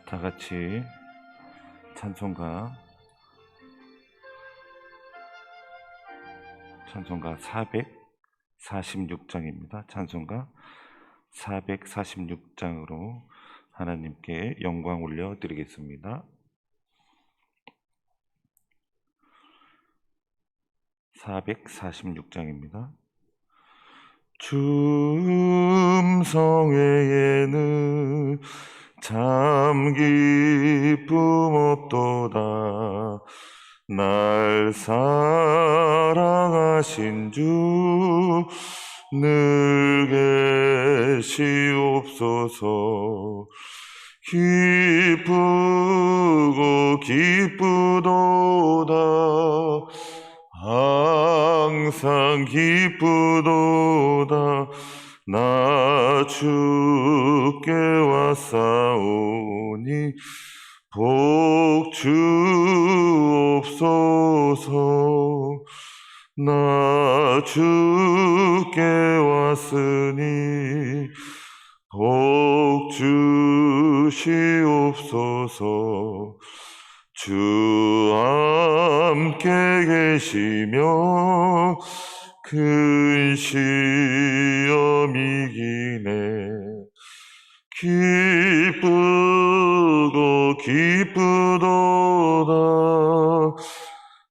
다 같이 찬송가 446장입니다. 찬송가 446장으로 하나님께 영광 올려드리겠습니다. 446장입니다. 주 음성외에는 참 기쁨 없도다. 날 사랑하신 주 늘 계시옵소서. 기쁘고 기쁘도다. 항상 기쁘도다. 나 주께 왔사오니 복 주옵소서. 나 주께 왔으니 복 주시옵소서. 주 함께 계시며 큰 시험이 이기네. 기쁘고 기쁘도다.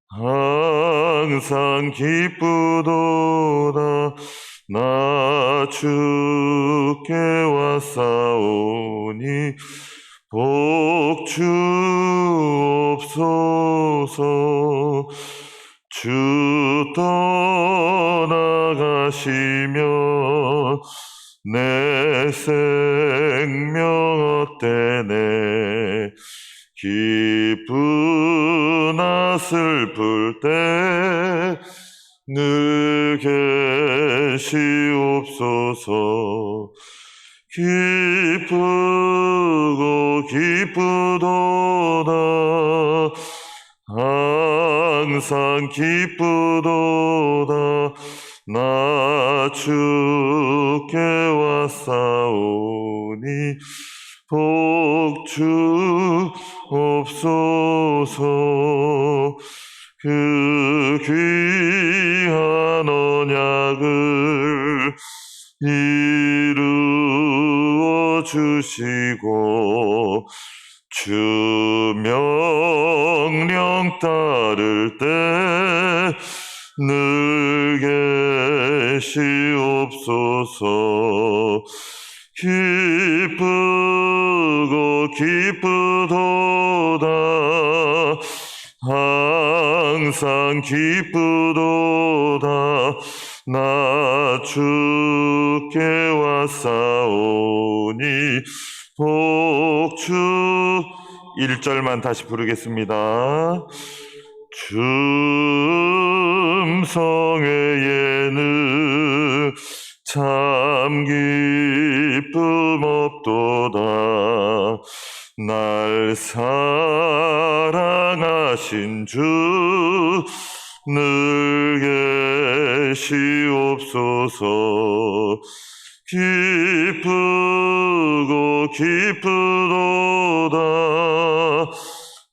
항상 기쁘도다. 나 주께 왔사오니 복 주옵소서. 주 떠나가시면 내 생명 어때네. 기쁘나 슬플 때 늘 계시옵소서. 기쁘고 기쁘도다. 항상 기쁘도다. 나 주께 왔사오니 복 주옵소서. 그 귀한 언약을 이루어 주시고 주 명령 따를 때 늘 계시옵소서. 기쁘고 기쁘도다. 항상 기쁘도다. 나 주께 왔사오니 복 주. 1절만 다시 부르겠습니다. 주 음성외에는 참 기쁨 없도다. 날 사랑하신 주 늘 계시옵소서. 기쁘고 기쁘도다.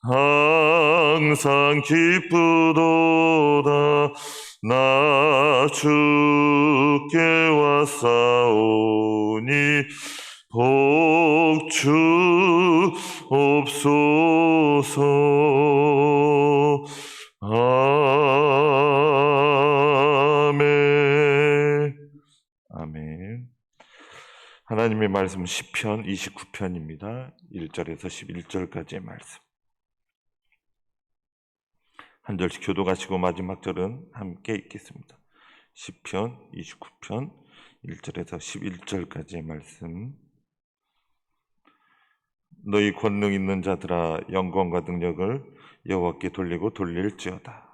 항상 기쁘도다. 나 주께 왔사오니 복 주옵소서. 아멘. 아멘. 하나님의 말씀 시편 29편입니다. 1절에서 11절까지의 말씀. 한 절씩 교독하시고 마지막 절은 함께 읽겠습니다. 시편 29편 1절에서 11절까지의 말씀. 너희 권능 있는 자들아 영광과 능력을 여호와께 돌리고 돌릴지어다.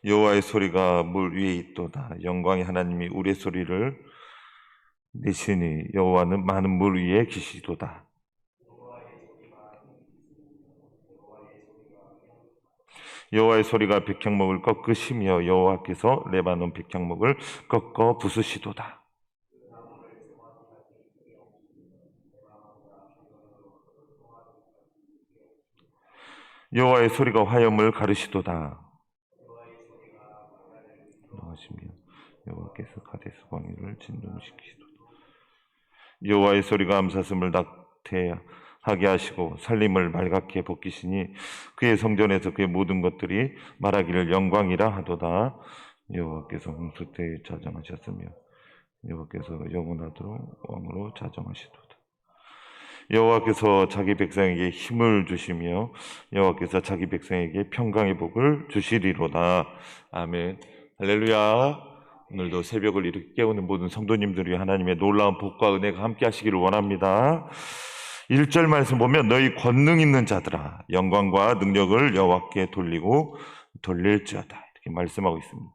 여호와의 소리가 물 위에 있도다. 영광의 하나님이 우레소리를 내시니 여호와는 많은 물 위에 계시도다. 여호와의 소리가 백향목을 꺾으시며 여호와께서 레바논 백향목을 꺾어 부수시도다. 여호와의 소리가 화염을 가르시도다. 하시며 여호와께서 가데스 광야를 진동시키시도다. 여호와의 소리가 암사슴을 낙태하게 하시고 살림을 말갛게 벗기시니 그의 성전에서 그의 모든 것들이 말하기를 영광이라 하도다. 여호와께서 홍수 때에 자정하셨으며 여호와께서 영원하도록 왕으로 자정하시도다. 여호와께서 자기 백성에게 힘을 주시며 여호와께서 자기 백성에게 평강의 복을 주시리로다. 아멘. 할렐루야. 오늘도 새벽을 이렇게 깨우는 모든 성도님들이 하나님의 놀라운 복과 은혜가 함께 하시기를 원합니다. 1절 말씀 보면 너희 권능 있는 자들아 영광과 능력을 여호와께 돌리고 돌릴지어다 이렇게 말씀하고 있습니다.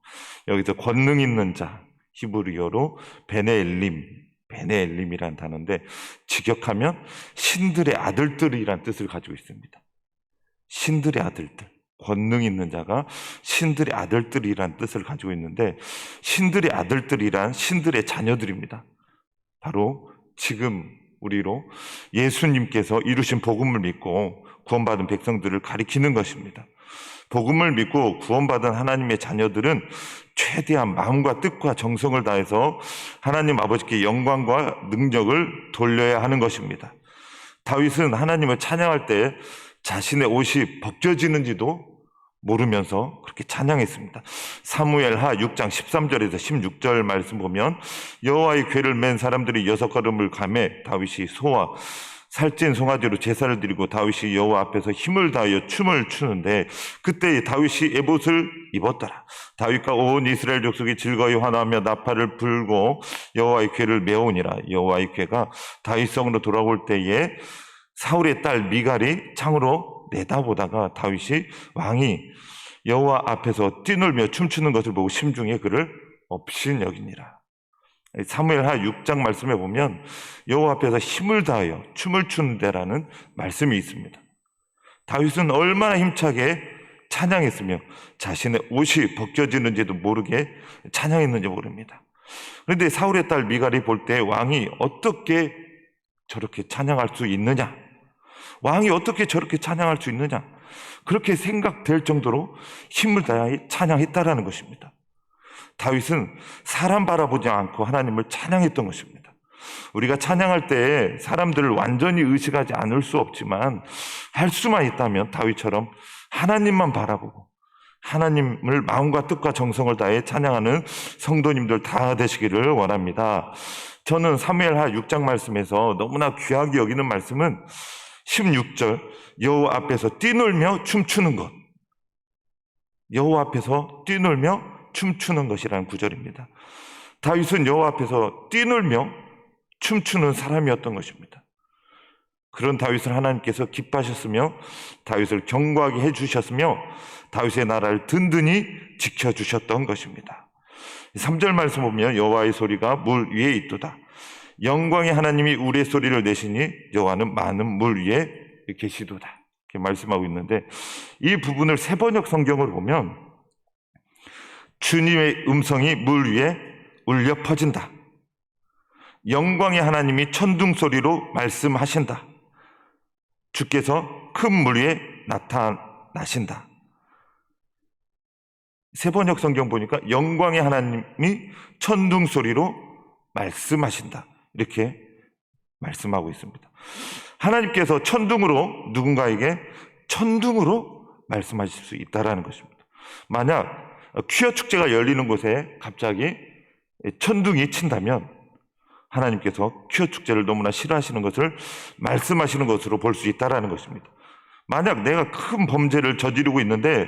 여기서 권능 있는 자 히브리어로 베네엘림이라는 단어인데 직역하면 신들의 아들들이란 뜻을 가지고 있습니다. 신들의 아들들, 권능 있는 자가 신들의 아들들이란 뜻을 가지고 있는데 신들의 아들들이란 신들의 자녀들입니다. 바로 지금 우리로 예수님께서 이루신 복음을 믿고 구원받은 백성들을 가리키는 것입니다. 복음을 믿고 구원받은 하나님의 자녀들은 최대한 마음과 뜻과 정성을 다해서 하나님 아버지께 영광과 능력을 돌려야 하는 것입니다. 다윗은 하나님을 찬양할 때 자신의 옷이 벗겨지는지도 모르면서 그렇게 찬양했습니다. 사무엘하 6장 13절에서 16절 말씀 보면 여호와의 궤를 맨 사람들이 6걸음을 가매 다윗이 소와 살찐 송아지로 제사를 드리고 다윗이 여호와 앞에서 힘을 다하여 춤을 추는데 그때 다윗이 에봇을 입었더라. 다윗과 온 이스라엘 족속이 즐거이 환호하며 나팔을 불고 여호와의 궤를 메우니라. 여호와의 궤가 다윗성으로 돌아올 때에 사울의 딸 미갈이 창으로 내다보다가 다윗이 왕이 여호와 앞에서 뛰놀며 춤추는 것을 보고 심중에 그를 업신여기니라. 사무엘하 6장 말씀에 보면 여호와 앞에서 힘을 다하여 춤을 추는데라는 말씀이 있습니다. 다윗은 얼마나 힘차게 찬양했으며 자신의 옷이 벗겨지는지도 모르게 찬양했는지 모릅니다. 그런데 사울의 딸 미갈이 볼 때 왕이 어떻게 저렇게 찬양할 수 있느냐? 왕이 어떻게 저렇게 찬양할 수 있느냐? 그렇게 생각될 정도로 힘을 다해 찬양했다라는 것입니다. 다윗은 사람 바라보지 않고 하나님을 찬양했던 것입니다. 우리가 찬양할 때 사람들을 완전히 의식하지 않을 수 없지만 할 수만 있다면 다윗처럼 하나님만 바라보고 하나님을 마음과 뜻과 정성을 다해 찬양하는 성도님들 다 되시기를 원합니다. 저는 사무엘하 6장 말씀에서 너무나 귀하게 여기는 말씀은 16절 여호와 앞에서 뛰놀며 춤추는 것, 여호와 앞에서 뛰놀며 춤추는 것이라는 구절입니다. 다윗은 여호와 앞에서 뛰놀며 춤추는 사람이었던 것입니다. 그런 다윗을 하나님께서 기뻐하셨으며 다윗을 견고하게 해주셨으며 다윗의 나라를 든든히 지켜주셨던 것입니다. 3절 말씀 보면 여호와의 소리가 물 위에 있도다. 영광의 하나님이 우레소리를 내시니 여호와는 많은 물 위에 계시도다 이렇게 말씀하고 있는데 이 부분을 세번역 성경을 보면 주님의 음성이 물 위에 울려 퍼진다. 영광의 하나님이 천둥소리로 말씀하신다. 주께서 큰 물 위에 나타나신다. 세번역 성경 보니까 영광의 하나님이 천둥소리로 말씀하신다. 이렇게 말씀하고 있습니다. 하나님께서 천둥으로 누군가에게 천둥으로 말씀하실 수 있다는 것입니다. 만약 퀴어 축제가 열리는 곳에 갑자기 천둥이 친다면 하나님께서 퀴어 축제를 너무나 싫어하시는 것을 말씀하시는 것으로 볼 수 있다는 것입니다. 만약 내가 큰 범죄를 저지르고 있는데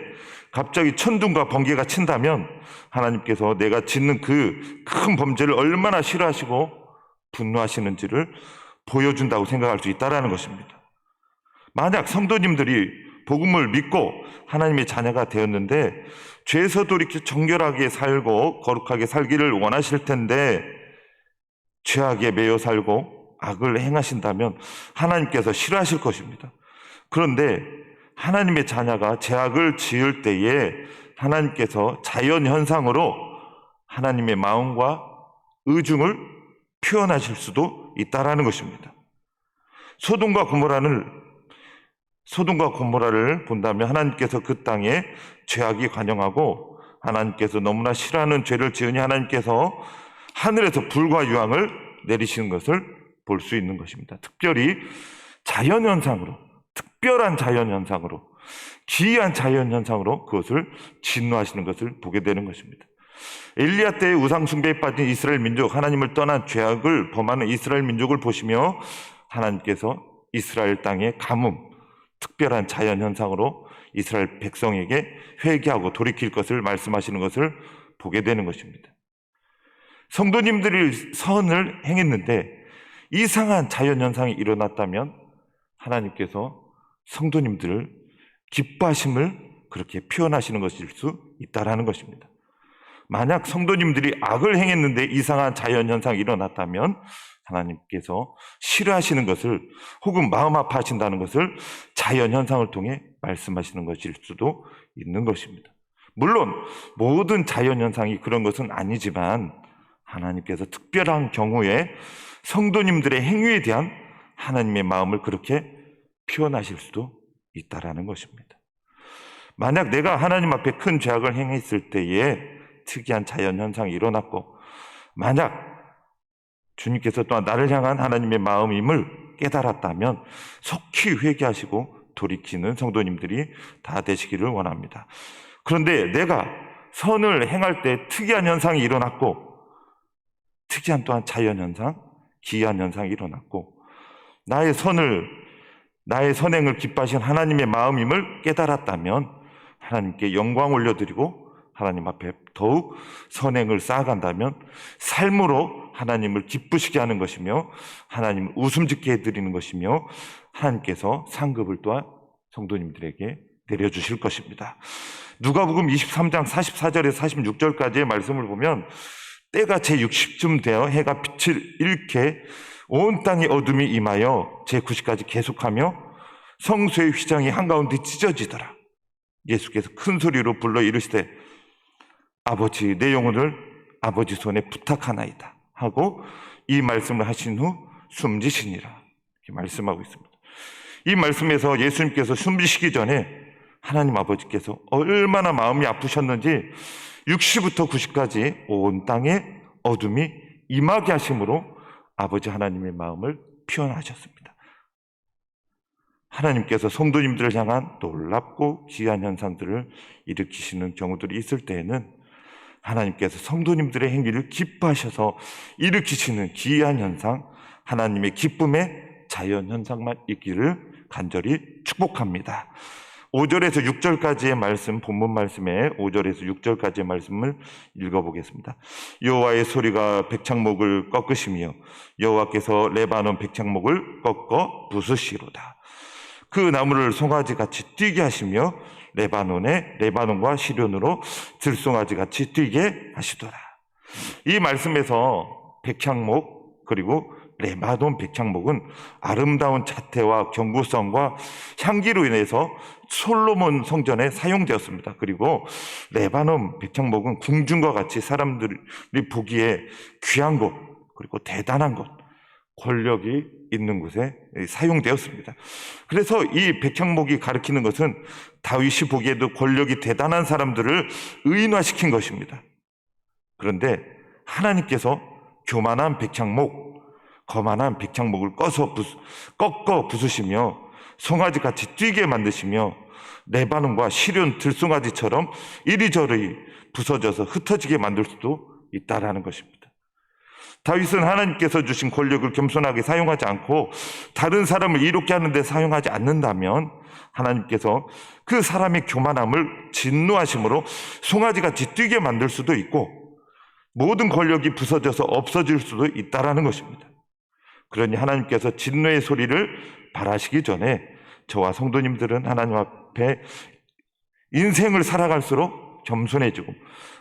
갑자기 천둥과 번개가 친다면 하나님께서 내가 짓는 그 큰 범죄를 얼마나 싫어하시고 분노하시는지를 보여준다고 생각할 수 있다는 것입니다. 만약 성도님들이 복음을 믿고 하나님의 자녀가 되었는데 죄에서도 이렇게 정결하게 살고 거룩하게 살기를 원하실 텐데 죄악에 매여 살고 악을 행하신다면 하나님께서 싫어하실 것입니다. 그런데 하나님의 자녀가 죄악을 지을 때에 하나님께서 자연현상으로 하나님의 마음과 의중을 표현하실 수도 있다라는 것입니다. 소돔과 고모라를 본다면 하나님께서 그 땅에 죄악이 관영하고 하나님께서 너무나 싫어하는 죄를 지으니 하나님께서 하늘에서 불과 유황을 내리시는 것을 볼 수 있는 것입니다. 특별히 자연현상으로, 특별한 자연현상으로, 기이한 자연현상으로 그것을 진노하시는 것을 보게 되는 것입니다. 엘리야 때의 우상숭배에 빠진 이스라엘 민족, 하나님을 떠난 죄악을 범하는 이스라엘 민족을 보시며 하나님께서 이스라엘 땅의 가뭄, 특별한 자연현상으로 이스라엘 백성에게 회개하고 돌이킬 것을 말씀하시는 것을 보게 되는 것입니다. 성도님들이 선을 행했는데 이상한 자연현상이 일어났다면 하나님께서 성도님들을 기뻐하심을 그렇게 표현하시는 것일 수 있다는 것입니다. 만약 성도님들이 악을 행했는데 이상한 자연현상이 일어났다면 하나님께서 싫어하시는 것을 혹은 마음 아파하신다는 것을 자연현상을 통해 말씀하시는 것일 수도 있는 것입니다. 물론 모든 자연현상이 그런 것은 아니지만 하나님께서 특별한 경우에 성도님들의 행위에 대한 하나님의 마음을 그렇게 표현하실 수도 있다는 것입니다. 만약 내가 하나님 앞에 큰 죄악을 행했을 때에 특이한 자연현상이 일어났고 만약 주님께서 또한 나를 향한 하나님의 마음임을 깨달았다면 속히 회개하시고 돌이키는 성도님들이 다 되시기를 원합니다. 그런데 내가 선을 행할 때 특이한 현상이 일어났고 특이한 또한 자연현상, 기이한 현상이 일어났고 나의 선행을 기뻐하신 하나님의 마음임을 깨달았다면 하나님께 영광 올려드리고 하나님 앞에 더욱 선행을 쌓아간다면 삶으로 하나님을 기쁘시게 하는 것이며 하나님을 웃음짓게 해드리는 것이며 하나님께서 상급을 또한 성도님들에게 내려주실 것입니다. 누가복음 23장 44절에서 46절까지의 말씀을 보면 때가 제60쯤 되어 해가 빛을 잃게 온 땅에 어둠이 임하여 제90까지 계속하며 성소의 휘장이 한가운데 찢어지더라. 예수께서 큰 소리로 불러 이르시되 아버지 내 영혼을 아버지 손에 부탁하나이다 하고 이 말씀을 하신 후 숨지시니라 이렇게 말씀하고 있습니다. 이 말씀에서 예수님께서 숨지시기 전에 하나님 아버지께서 얼마나 마음이 아프셨는지 60부터 90까지 온 땅에 어둠이 임하게 하심으로 아버지 하나님의 마음을 표현하셨습니다. 하나님께서 성도님들을 향한 놀랍고 귀한 현상들을 일으키시는 경우들이 있을 때에는 하나님께서 성도님들의 행위를 기뻐하셔서 일으키시는 기이한 현상, 하나님의 기쁨의 자연 현상만 있기를 간절히 축복합니다. 5절에서 6절까지의 말씀, 본문 말씀에 5절에서 6절까지의 말씀을 읽어보겠습니다. 여호와의 소리가 백창목을 꺾으시며 여호와께서 레바논 백창목을 꺾어 부수시로다. 그 나무를 송아지같이 뛰게 하시며 레바논과 시련으로 들송아지같이 뛰게 하시더라. 이 말씀에서 백향목 그리고 레바논 백향목은 아름다운 자태와 견고성과 향기로 인해서 솔로몬 성전에 사용되었습니다. 그리고 레바논 백향목은 궁중과 같이 사람들이 보기에 귀한 곳 그리고 대단한 곳, 권력이 있는 곳에 사용되었습니다. 그래서 이 백향목이 가리키는 것은 다윗이 보기에도 권력이 대단한 사람들을 의인화시킨 것입니다. 그런데 하나님께서 교만한 백향목, 거만한 백향목을 꺾어 부수시며 송아지같이 뛰게 만드시며 레바논과 시련 들송아지처럼 이리저리 부서져서 흩어지게 만들 수도 있다라는 것입니다. 다윗은 하나님께서 주신 권력을 겸손하게 사용하지 않고 다른 사람을 이롭게 하는데 사용하지 않는다면 하나님께서 그 사람의 교만함을 진노하심으로 송아지같이 뛰게 만들 수도 있고 모든 권력이 부서져서 없어질 수도 있다라는 것입니다. 그러니 하나님께서 진노의 소리를 발하시기 전에 저와 성도님들은 하나님 앞에 인생을 살아갈수록 겸손해지고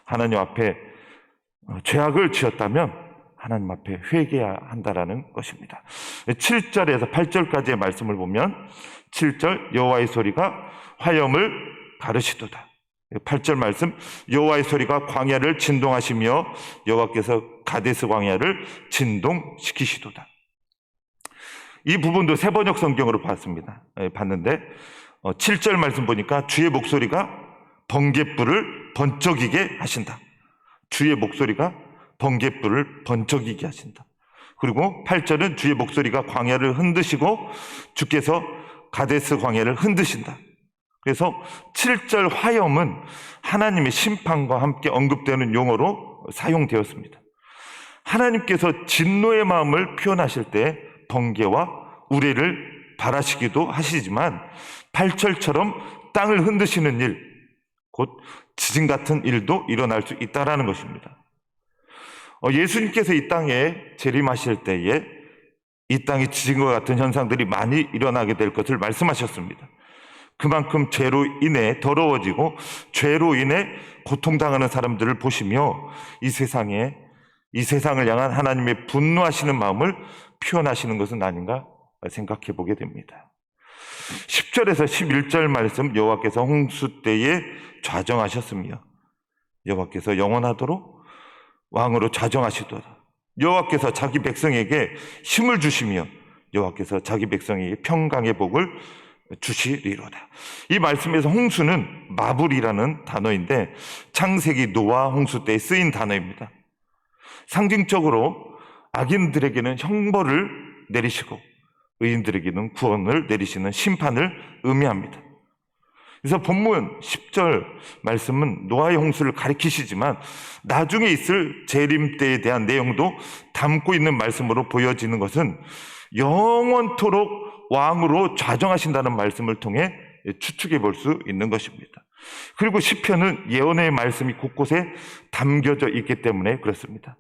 하나님 앞에 죄악을 지었다면 하나님 앞에 회개해야 한다라는 것입니다. 7절에서 8절까지의 말씀을 보면 7절 여호와의 소리가 화염을 가르시도다. 8절 말씀 여호와의 소리가 광야를 진동하시며 여호와께서 가데스 광야를 진동시키시도다. 이 부분도 세번역 성경으로 봤는데 7절 말씀 보니까 주의 목소리가 번갯불을 번쩍이게 하신다. 주의 목소리가 번갯불을 번쩍이게 하신다. 그리고 8절은 주의 목소리가 광야를 흔드시고 주께서 가데스 광야를 흔드신다. 그래서 7절 화염은 하나님의 심판과 함께 언급되는 용어로 사용되었습니다. 하나님께서 진노의 마음을 표현하실 때 번개와 우레를 발하시기도 하시지만 8절처럼 땅을 흔드시는 일, 곧 지진 같은 일도 일어날 수 있다는 것입니다. 예수님께서 이 땅에 재림하실 때에 이 땅에 지진과 같은 현상들이 많이 일어나게 될 것을 말씀하셨습니다. 그만큼 죄로 인해 더러워지고 죄로 인해 고통당하는 사람들을 보시며 이 세상을 향한 하나님의 분노하시는 마음을 표현하시는 것은 아닌가 생각해 보게 됩니다. 10절에서 11절 말씀 여호와께서 홍수 때에 좌정하셨으며 여호와께서 영원하도록 왕으로 좌정하시도다. 여호와께서 자기 백성에게 힘을 주시며 여호와께서 자기 백성에게 평강의 복을 주시리로다. 이 말씀에서 홍수는 마불이라는 단어인데 창세기 노아 홍수 때 쓰인 단어입니다. 상징적으로 악인들에게는 형벌을 내리시고 의인들에게는 구원을 내리시는 심판을 의미합니다. 그래서 본문 10절 말씀은 노아의 홍수를 가리키시지만 나중에 있을 재림 때에 대한 내용도 담고 있는 말씀으로 보여지는 것은 영원토록 왕으로 좌정하신다는 말씀을 통해 추측해 볼 수 있는 것입니다. 그리고 시편은 예언의 말씀이 곳곳에 담겨져 있기 때문에 그렇습니다.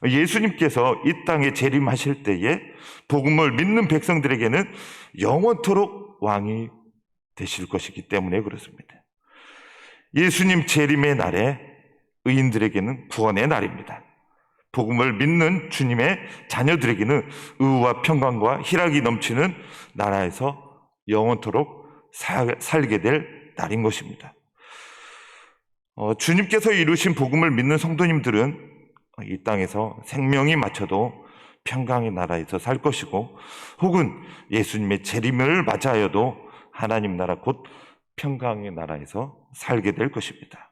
예수님께서 이 땅에 재림하실 때에 복음을 믿는 백성들에게는 영원토록 왕이 되실 것이기 때문에 그렇습니다. 예수님 재림의 날에 의인들에게는 구원의 날입니다. 복음을 믿는 주님의 자녀들에게는 의와 평강과 희락이 넘치는 나라에서 영원토록 살게 될 날인 것입니다. 주님께서 이루신 복음을 믿는 성도님들은 이 땅에서 생명이 맞춰도 평강의 나라에서 살 것이고 혹은 예수님의 재림을 맞이하여도 하나님 나라 곧 평강의 나라에서 살게 될 것입니다.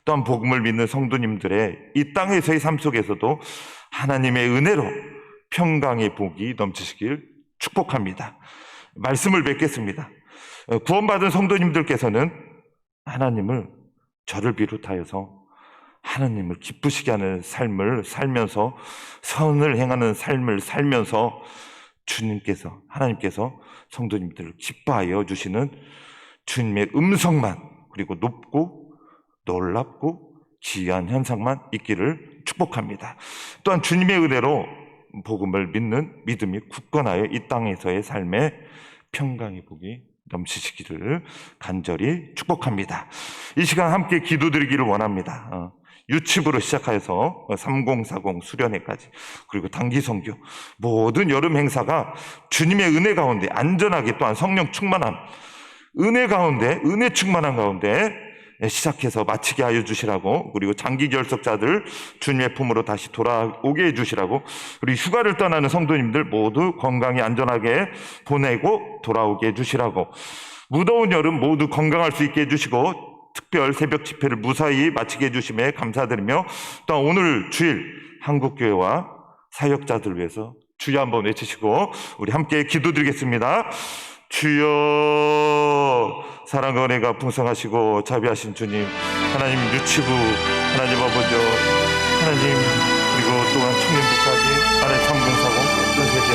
또한 복음을 믿는 성도님들의 이 땅에서의 삶 속에서도 하나님의 은혜로 평강의 복이 넘치시길 축복합니다. 말씀을 뵙겠습니다. 구원받은 성도님들께서는 하나님을 저를 비롯하여서 하나님을 기쁘시게 하는 삶을 살면서 선을 행하는 삶을 살면서 하나님께서 성도님들을 기뻐하여 주시는 주님의 음성만 그리고 높고 놀랍고 기이한 현상만 있기를 축복합니다. 또한 주님의 은혜로 복음을 믿는 믿음이 굳건하여 이 땅에서의 삶에 평강의 복이 넘치시기를 간절히 축복합니다. 이 시간 함께 기도드리기를 원합니다. 유치부로 시작하여서 3040 수련회까지 그리고 단기 선교 모든 여름 행사가 주님의 은혜 가운데 안전하게 또한 성령 충만함 은혜 충만한 가운데 시작해서 마치게 하여 주시라고 그리고 장기 결석자들 주님의 품으로 다시 돌아오게 해 주시라고 그리고 휴가를 떠나는 성도님들 모두 건강히 안전하게 보내고 돌아오게 해 주시라고 무더운 여름 모두 건강할 수 있게 해 주시고 특별 새벽 집회를 무사히 마치게 해주심에 감사드리며 또 오늘 주일 한국교회와 사역자들을 위해서 주여 한번 외치시고 우리 함께 기도드리겠습니다. 주여 사랑과 은혜가 풍성하시고 자비하신 주님 하나님 유치부 하나님 아버지 하나님 그리고 또한 청년부까지 하나님 3040 전세대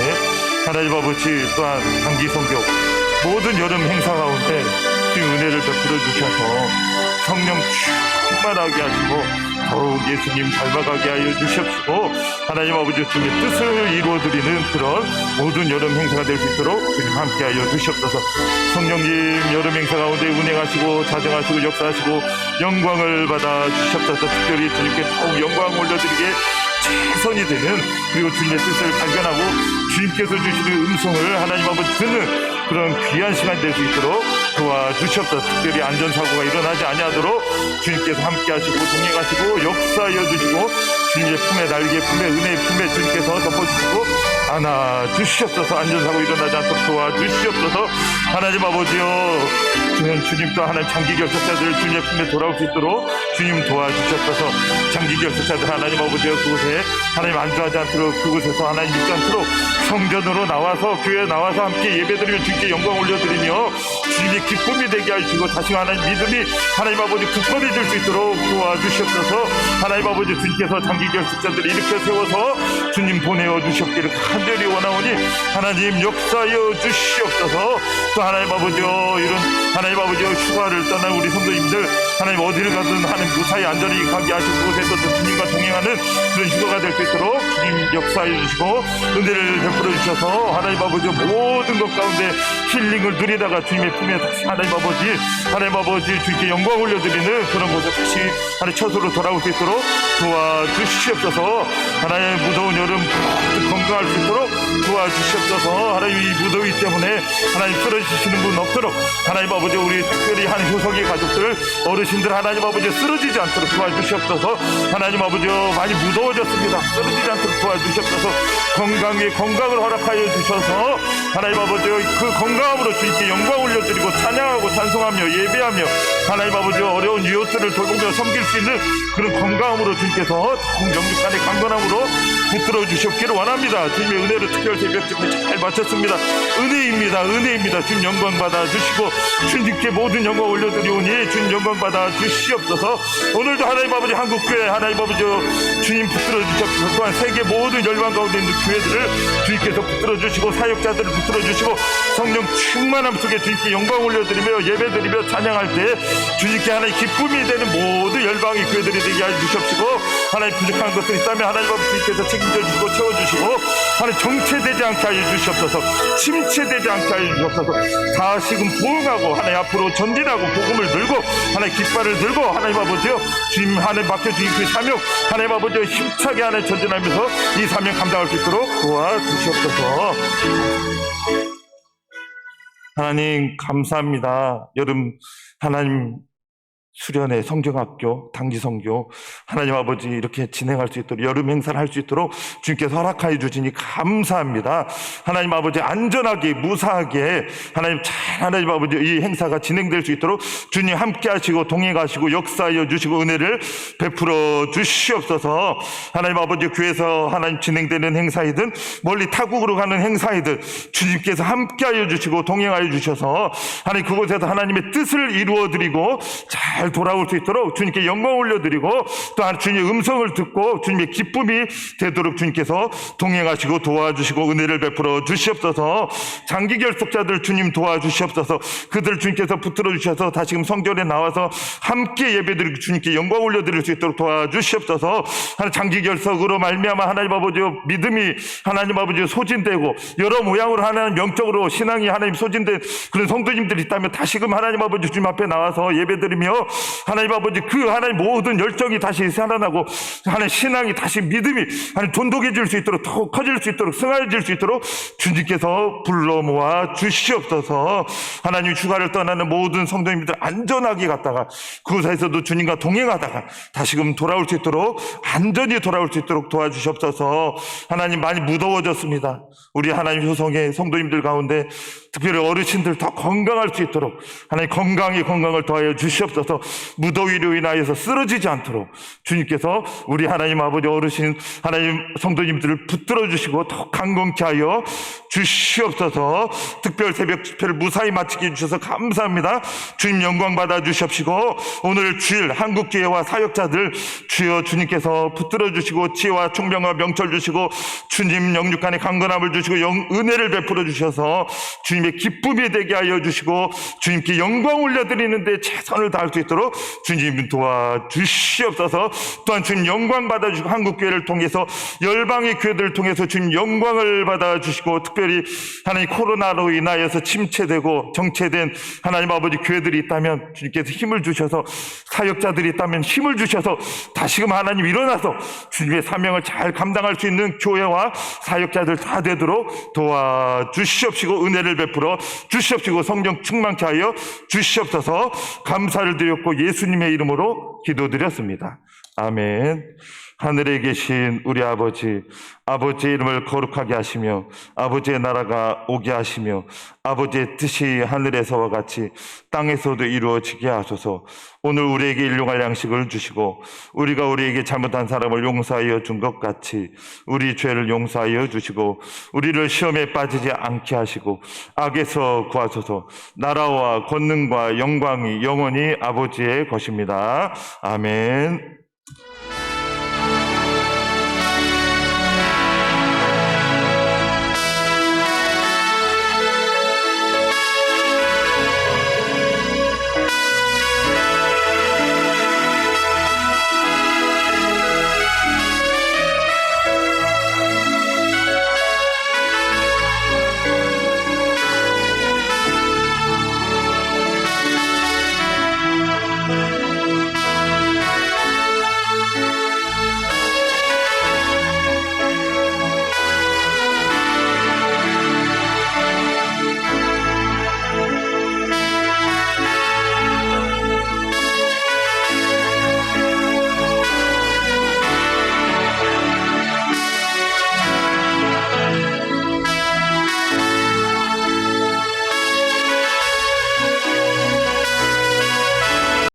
하나님 아버지 또한 단기 선교 모든 여름 행사 가운데 주의 은혜를 베풀어 주셔서 성령 충만하게 하시고 더욱 예수님 닮아가게 하여 주시옵시고 하나님 아버지 주님의 뜻을 이루어드리는 그런 모든 여름 행사가 될 수 있도록 주님 함께하여 주시옵소서. 성령님 여름 행사 가운데 운행하시고 자정하시고 역사하시고 영광을 받아 주시옵소서. 특별히 주님께 더욱 영광 올려드리게 최선이 되는, 그리고 주님의 뜻을 발견하고 주님께서 주시는 음성을 하나님 아버지 듣는 그런 귀한 시간 될 수 있도록 도와주시옵소서. 특별히 안전사고가 일어나지 아니하도록 주님께서 함께 하시고 동행하시고 역사하여 주시고 주님의 품에, 날개 품에, 은혜의 품에 주님께서 덮어주시고 안아주시옵소서. 안전사고 일어나지 않도록 도와주시옵소서. 하나님 아버지여, 주님도 하나님 장기 결석자들 주님의 품에 돌아올 수 있도록 주님 도와주시옵소서. 장기 결석자들 하나님 아버지여, 그곳에 하나님 안주하지 않도록, 그곳에서 하나님 믿지 않도록 성전으로 나와서, 교회에 나와서 함께 예배드리며 주님께 영광 올려드리며 주님의 기쁨이 되게 하시고 다시 하나님 믿음이 하나님 아버지 굳건해질 수 있도록 도와주시옵소서. 하나님 아버지, 주님께서 장기 결석자들을 일으켜 세워서 주님 보내어 주시옵기를 간절히 원하오니 하나님 역사하여 주시옵소서. 또 하나님 아버지여, 이런 하나님 아버지여 휴가를 떠난 우리 성도님들 하나님 어디를 가든 하나님 무사히 안전히 가게 하시고 그곳에서 주님과 동행하는 그런 휴가가 될 수 있도록 주님 역사해 주시고 은혜를 베풀어 주셔서 하나님 아버지 모든 것 가운데 힐링을 누리다가 주님의 품에 다시 하나님 아버지 주님께 영광 올려드리는 그런 곳에 다시 하나님 처소로 돌아올 수 있도록 도와주시옵소서. 하나님 무더운 여름 건강할 수 있도록 도와주시옵소서. 하나님 이 무더위 때문에 하나님 쓰러지시는 분 없도록 하나님 아버지, 우리 특별히 한 효석의 가족들 어르신들 하나님 아버지 쓰러지지 않도록 도와주시옵소서. 하나님 아버지 많이 무더워졌습니다. 쓰러지지 않도록 도와주시옵소서. 건강에 건강을 허락하여 주셔서 하나님 아버지 그 건강함으로 주님께 영광 올려드리고 찬양하고 찬송하며 예배하며 하나님 아버지 어려운 이웃들을 돌보며 섬길 수 있는 그런 건강함으로 주님께서 영육간의 강건함으로 붙들어 주셨기를 원합니다. 주님의 은혜로 특별 새벽 기도 잘 마쳤습니다. 은혜입니다. 주님 영광 받아 주시고 주님께 모든 영광 올려드리오니 주님 영광 받아 주시옵소서. 오늘도 하나님 아버지 한국교회 하나님 아버지 주님 붙들어 주셨소서. 또한 세계 모든 열방 가운데 있는 교회들을 주님께서 붙들어 주시고 사역자들을 붙들어 주시고 성령 충만함 속에 주님께 영광 올려드리며 예배드리며 찬양할 때 주님께 하나님 기쁨이 되는 모든 열방의 교회들이 되게 하여 주시옵시고 하나님 부족한 것들이 있다면 하나님 아버지 주님께서 책임져 주시고 채워주시고 하나님 정체되지 않게 하여 주시옵소서. 침체되지 않게 하여 주시옵소서. 다시금 부흥하고 하나님 앞으로 전진하고 복음을 들고 하나님 깃발을 들고 하나님 아버지요 주님 하나님 맡겨주신 그 사명 하나님 아버지요 힘차게 하나님 전진하면서 이 사명 감당할 수 있도록 도와주시옵소서. 하나님 감사합니다. 여름 하나님 수련회, 성경학교, 단기성교 하나님 아버지 이렇게 진행할 수 있도록 여름 행사를 할 수 있도록 주님께서 허락하여 주시니 감사합니다. 하나님 아버지 안전하게 무사하게 하나님 아버지 이 행사가 진행될 수 있도록 주님 함께 하시고 동행하시고 역사하여 주시고 은혜를 베풀어 주시옵소서. 하나님 아버지 교회에서 하나님 진행되는 행사이든 멀리 타국으로 가는 행사이든 주님께서 함께 하여 주시고 동행하여 주셔서 하나님 그곳에서 하나님의 뜻을 이루어드리고 잘 돌아올 수 있도록 주님께 영광 올려드리고 또한 주님의 음성을 듣고 주님의 기쁨이 되도록 주님께서 동행하시고 도와주시고 은혜를 베풀어 주시옵소서. 장기 결석자들 주님 도와주시옵소서. 그들 주님께서 붙들어 주셔서 다시금 성전에 나와서 함께 예배드리고 주님께 영광 올려드릴 수 있도록 도와주시옵소서. 장기 결석으로 말미암아 하나님 아버지 믿음이 하나님 아버지 소진되고 여러 모양으로 하나님 영적으로 신앙이 하나님 소진된 그런 성도님들이 있다면 다시금 하나님 아버지 주님 앞에 나와서 예배드리며 하나님 아버지 그 하나님 모든 열정이 다시 살아나고 하나님 신앙이 다시 믿음이 하나님 돈독해질 수 있도록 더 커질 수 있도록 승화해질 수 있도록 주님께서 불러 모아 주시옵소서. 하나님 휴가를 떠나는 모든 성도님들 안전하게 갔다가 그곳에서도 주님과 동행하다가 다시금 돌아올 수 있도록 안전히 돌아올 수 있도록 도와주시옵소서. 하나님 많이 무더워졌습니다. 우리 하나님 효성의 성도님들 가운데 특별히 어르신들 더 건강할 수 있도록 하나님 건강을 더하여 주시옵소서. 무더위로 인하여서 쓰러지지 않도록 주님께서 우리 하나님 아버지 어르신 하나님 성도님들을 붙들어 주시고 더 강건케 하여 주시옵소서. 특별 새벽 집회를 무사히 마치게 해주셔서 감사합니다. 주님 영광 받아 주시옵시고 오늘 주일 한국교회와 사역자들 주여 주님께서 붙들어 주시고 지혜와 총명과 명철 주시고 주님 영육간의 강건함을 주시고 은혜를 베풀어 주셔서 주님의 기쁨이 되게 하여 주시고 주님께 영광 올려드리는데 최선을 다할 수 있도록 있도록 주님 도와주시옵소서. 또한 주님 영광 받아주시고 한국교회를 통해서 열방의 교회들을 통해서 주님 영광을 받아주시고, 특별히 하나님 코로나로 인하여서 침체되고 정체된 하나님 아버지 교회들이 있다면 주님께서 힘을 주셔서, 사역자들이 있다면 힘을 주셔서 다시금 하나님 일어나서 주님의 사명을 잘 감당할 수 있는 교회와 사역자들 다 되도록 도와주시옵시고 은혜를 베풀어 주시옵시고 성령 충만케 하여 주시옵소서. 감사를 드렸고 예수님의 이름으로 기도드렸습니다. 아멘. 하늘에 계신 우리 아버지, 아버지의 이름을 거룩하게 하시며 아버지의 나라가 오게 하시며 아버지의 뜻이 하늘에서와 같이 땅에서도 이루어지게 하소서. 오늘 우리에게 일용할 양식을 주시고 우리가 우리에게 잘못한 사람을 용서하여 준 것 같이 우리 죄를 용서하여 주시고 우리를 시험에 빠지지 않게 하시고 악에서 구하소서. 나라와 권능과 영광이 영원히 아버지의 것입니다. 아멘.